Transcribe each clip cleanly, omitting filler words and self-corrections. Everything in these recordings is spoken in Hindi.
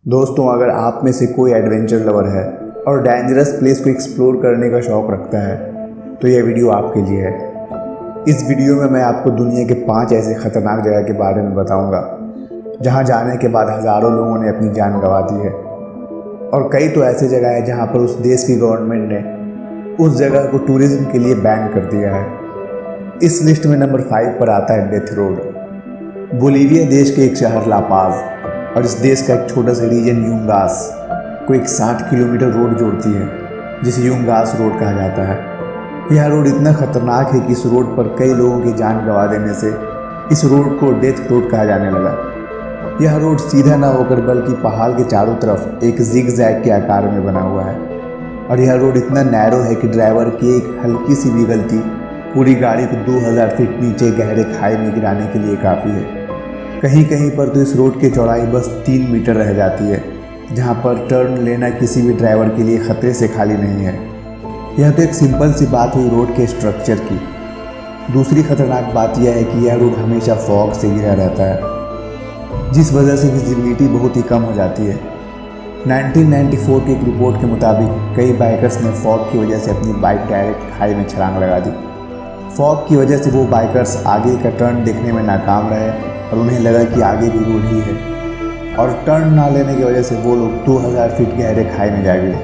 दोस्तों, अगर आप में से कोई एडवेंचर लवर है और डेंजरस प्लेस को एक्सप्लोर करने का शौक़ रखता है तो यह वीडियो आपके लिए है। इस वीडियो में मैं आपको दुनिया के 5 ऐसे ख़तरनाक जगह के बारे में बताऊंगा जहां जाने के बाद हज़ारों लोगों ने अपनी जान गंवा दी है, और कई तो ऐसे जगह है जहां पर उस देश की गवर्नमेंट ने उस जगह को टूरिज़्म के लिए बैन कर दिया है। इस लिस्ट में नंबर 5 पर आता है डेथ रोड। बोलीविया देश के एक शहर ला पाज और इस देश का एक छोटा सा रीजन यूंगास को एक 60 किलोमीटर रोड जोड़ती है, जिसे यूंगास रोड कहा जाता है। यह रोड इतना खतरनाक है कि इस रोड पर कई लोगों की जान गंवा देने से इस रोड को डेथ रोड कहा जाने लगा। यह रोड सीधा ना होकर बल्कि पहाड़ के चारों तरफ एक जिग जैग के आकार में बना हुआ है, और यह रोड इतना नैरो है कि ड्राइवर की एक हल्की सी भी गलती पूरी गाड़ी को 2000 फीट नीचे गहरे खाई में गिराने के लिए काफ़ी है। कहीं कहीं पर तो इस रोड की चौड़ाई बस 3 मीटर रह जाती है, जहां पर टर्न लेना किसी भी ड्राइवर के लिए खतरे से खाली नहीं है। यह तो एक सिंपल सी बात हुई रोड के स्ट्रक्चर की। दूसरी खतरनाक बात यह है कि यह रोड हमेशा फॉग से घिरा रहता है, जिस वजह से विजिबिलिटी बहुत ही कम हो जाती है। 1994 की एक रिपोर्ट के मुताबिक कई बाइकर्स ने फॉग की वजह से अपनी बाइक डायरेक्ट खाई में छलांग लगा दी। फॉग की वजह से वो बाइकर्स आगे का टर्न देखने में नाकाम रहे और उन्हें लगा कि आगे भी रोड ही है, और टर्न ना लेने की वजह से वो लोग 2000 फीट गहरे खाई में जा गिरे।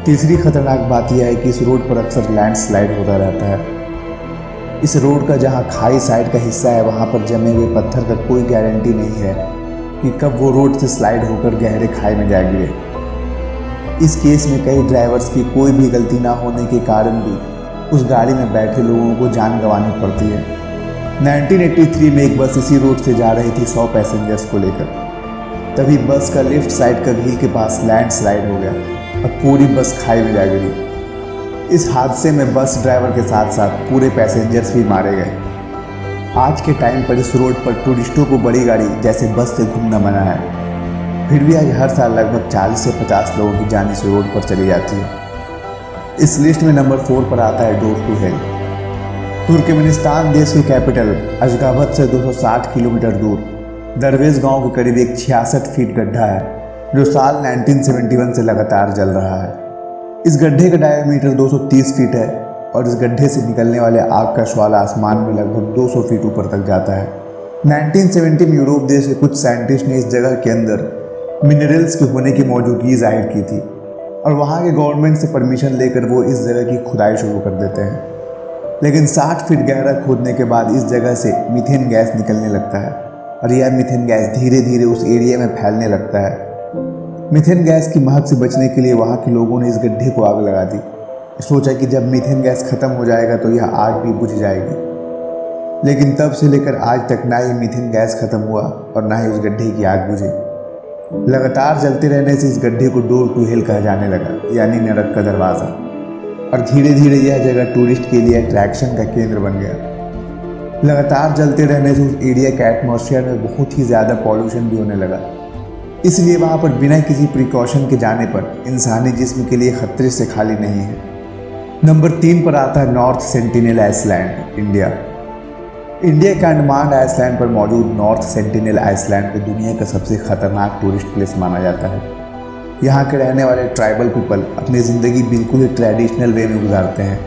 तीसरी खतरनाक बात यह है कि इस रोड पर अक्सर लैंडस्लाइड होता रहता है। इस रोड का जहां खाई साइड का हिस्सा है वहां पर जमे हुए पत्थर का कोई गारंटी नहीं है कि कब वो रोड से स्लाइड होकर गहरे खाई में जा गिरे। इस केस में कई ड्राइवर्स की कोई भी गलती ना होने के कारण भी उस गाड़ी में बैठे लोगों को जान गंवानी पड़ती है। 1983 में एक बस इसी रोड से जा रही थी 100 पैसेंजर्स को लेकर। तभी बस का लेफ्ट साइड का व्हील के पास लैंडस्लाइड हो गया और पूरी बस खाई में जा गिरी। इस हादसे में बस ड्राइवर के साथ साथ पूरे पैसेंजर्स भी मारे गए। आज के टाइम पर इस रोड पर टूरिस्टों को बड़ी गाड़ी जैसे बस से घूमना मना है, फिर भी आज हर साल लगभग 40 से 50 लोगों की जान इस रोड पर चली जाती है। इस लिस्ट में नंबर 4 पर आता है डोर टू हेल। तुर्कमेनिस्तान देश की कैपिटल अशगाबत से 260 किलोमीटर दूर दरवेज गांव के करीब एक 66 फीट गड्ढा है, जो साल 1971 से लगातार जल रहा है। इस गड्ढे का डायमीटर 230 फीट है और इस गड्ढे से निकलने वाले आग का ज्वाला आसमान में लगभग 200 फीट ऊपर तक जाता है। 1970 में यूरोप देश के कुछ साइंटिस्ट ने इस जगह के अंदर मिनरल्स के होने की मौजूदगी जाहिर की थी, और वहाँ के गवर्नमेंट से परमिशन लेकर वो इस जगह की खुदाई शुरू कर देते हैं। लेकिन 60 फीट गहरा खोदने के बाद इस जगह से मीथेन गैस निकलने लगता है, और यह मीथेन गैस धीरे धीरे उस एरिया में फैलने लगता है। मीथेन गैस की महक से बचने के लिए वहाँ के लोगों ने इस गड्ढे को आग लगा दी। सोचा कि जब मीथेन गैस खत्म हो जाएगा तो यह आग भी बुझ जाएगी, लेकिन तब से लेकर आज तक ना ही मीथेन गैस खत्म हुआ और ना ही उस गड्ढे की आग बुझी। लगातार जलते रहने से इस गड्ढे को डोर टू हेल कहा जाने लगा, यानी नरक का दरवाज़ा, और धीरे धीरे यह जगह टूरिस्ट के लिए अट्रैक्शन का केंद्र बन गया। लगातार जलते रहने से उस एरिया के एटमॉस्फेयर में बहुत ही ज़्यादा पॉल्यूशन भी होने लगा, इसलिए वहाँ पर बिना किसी प्रिकॉशन के जाने पर इंसानी जिस्म के लिए खतरे से खाली नहीं है। नंबर 3 पर आता है North Sentinel Island, India. India के अंडमान आइसलैंड पर मौजूद नॉर्थ सेंटिनल आइसलैंड को दुनिया का सबसे खतरनाक टूरिस्ट प्लेस माना जाता है। यहाँ के रहने वाले ट्राइबल पीपल अपनी ज़िंदगी बिल्कुल ही ट्रेडिशनल वे में गुजारते हैं।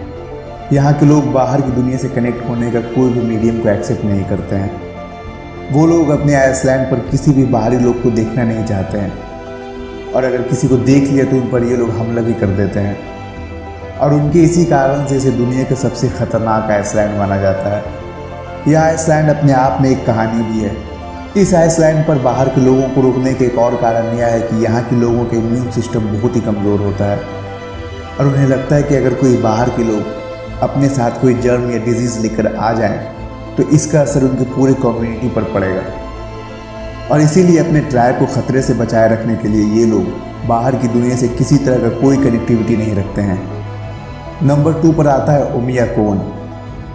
यहाँ के लोग बाहर की दुनिया से कनेक्ट होने का कोई भी मीडियम को एक्सेप्ट नहीं करते हैं। वो लोग अपने आइसलैंड पर किसी भी बाहरी लोग को देखना नहीं चाहते हैं, और अगर किसी को देख लिया तो उन पर ये लोग हमला भी कर देते हैं, और उनके इसी कारण से इसे दुनिया का सबसे खतरनाक आइसलैंड माना जाता है। यह आइसलैंड अपने आप में एक कहानी भी है। इस आइसलैंड पर बाहर के लोगों को रोकने का एक और कारण यह है कि यहाँ के लोगों का इम्यून सिस्टम बहुत ही कमज़ोर होता है, और उन्हें लगता है कि अगर कोई बाहर के लोग अपने साथ कोई जर्म या डिजीज़ लेकर आ जाएं तो इसका असर उनकी पूरी कम्युनिटी पर पड़ेगा, और इसीलिए अपने ट्राइब को खतरे से बचाए रखने के लिए ये लोग बाहर की दुनिया से किसी तरह का कोई कनेक्टिविटी नहीं रखते हैं। नंबर 2 पर आता है ओमियाकोन।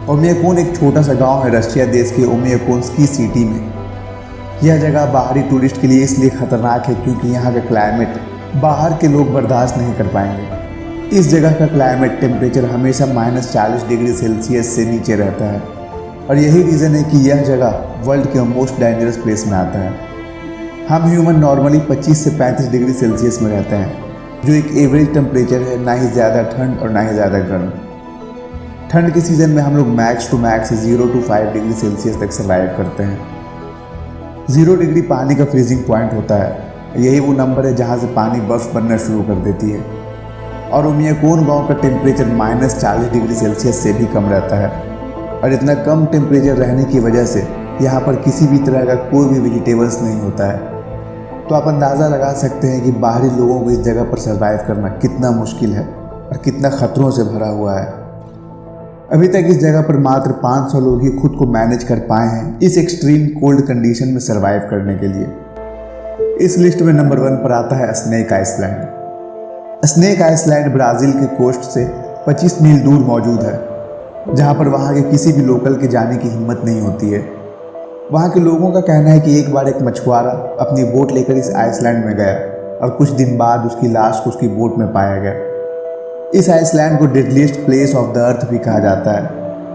ओमियाकोन एक छोटा सा गाँव है रशिया देश के ओमियाकोन्स्की सिटी में। यह जगह बाहरी टूरिस्ट के लिए इसलिए खतरनाक है क्योंकि यहाँ का क्लाइमेट बाहर के लोग बर्दाश्त नहीं कर पाएंगे। इस जगह का क्लाइमेट टेम्परेचर हमेशा -40 डिग्री सेल्सियस से नीचे रहता है, और यही रीज़न है कि यह जगह वर्ल्ड के मोस्ट डेंजरस प्लेस में आता है। हम ह्यूमन नॉर्मली 25 से 35 डिग्री सेल्सियस में रहते हैं, जो एक एवरेज टेम्परेचर है, ना ही ज़्यादा ठंड और ना ही ज़्यादा गर्म। ठंड के सीज़न में हम लोग max to max 0 to 5 degree Celsius तक सर्वाइव करते हैं। 0 डिग्री पानी का फ्रीजिंग पॉइंट होता है। यही वो नंबर है जहाँ से पानी बर्फ़ बनना शुरू कर देती है। और उमियाकोन गांव का टेम्परेचर -40 डिग्री सेल्सियस से भी कम रहता है। और इतना कम टेम्परेचर रहने की वजह से यहाँ पर किसी भी तरह का कोई भी वेजिटेबल्स नहीं होता है। तो आप अंदाज़ा लगा सकते हैं कि बाहरी लोगों को इस जगह पर सर्वाइव करना कितना मुश्किल है और कितना ख़तरों से भरा हुआ है। अभी तक इस जगह पर मात्र 500 लोग ही खुद को मैनेज कर पाए हैं इस एक्सट्रीम कोल्ड कंडीशन में सर्वाइव करने के लिए। इस लिस्ट में नंबर 1 पर आता है snake island. Snake island Brazil के कोस्ट से 25 मील दूर मौजूद है, जहाँ पर वहाँ के किसी भी लोकल के जाने की हिम्मत नहीं होती है। वहाँ के लोगों का कहना है कि एक बार एक मछुआरा अपनी बोट लेकर इस आइसलैंड में गया और कुछ दिन बाद उसकी लाश को उसकी बोट में पाया गया। इस आइसलैंड को deadliest place of the earth भी कहा जाता है,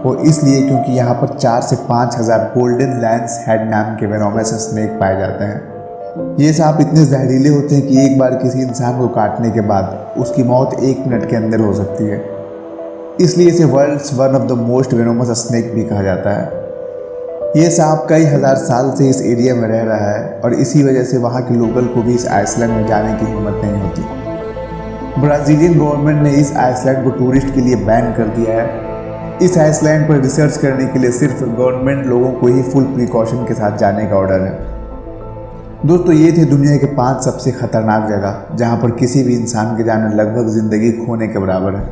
वो इसलिए क्योंकि यहाँ पर 4 से 5 हज़ार गोल्डन लैंस हेड नाम के वेनोमस स्नेक पाए जाते हैं। ये सांप इतने जहरीले होते हैं कि एक बार किसी इंसान को काटने के बाद उसकी मौत 1 मिनट के अंदर हो सकती है। इसलिए इसे world's one of the most venomous snake भी कहा जाता है। ये सांप कई हज़ार साल से इस एरिया में रह रहा है और इसी वजह से वहाँ के लोकल को भी इस आइसलैंड में जाने की हिम्मत नहीं होती। ब्राज़ीलियन गवर्नमेंट ने इस आइसलैंड को टूरिस्ट के लिए बैन कर दिया है। इस आइसलैंड पर रिसर्च करने के लिए सिर्फ गवर्नमेंट लोगों को ही फुल प्रिकॉशन के साथ जाने का ऑर्डर है। दोस्तों, ये थे दुनिया के 5 सबसे खतरनाक जगह जहाँ पर किसी भी इंसान के जाना लगभग ज़िंदगी खोने के बराबर है।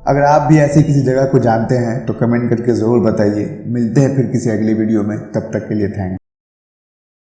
अगर आप भी ऐसी किसी जगह को जानते हैं तो कमेंट करके ज़रूर बताइए। मिलते हैं फिर किसी अगली वीडियो में, तब तक के लिए थैंक्स।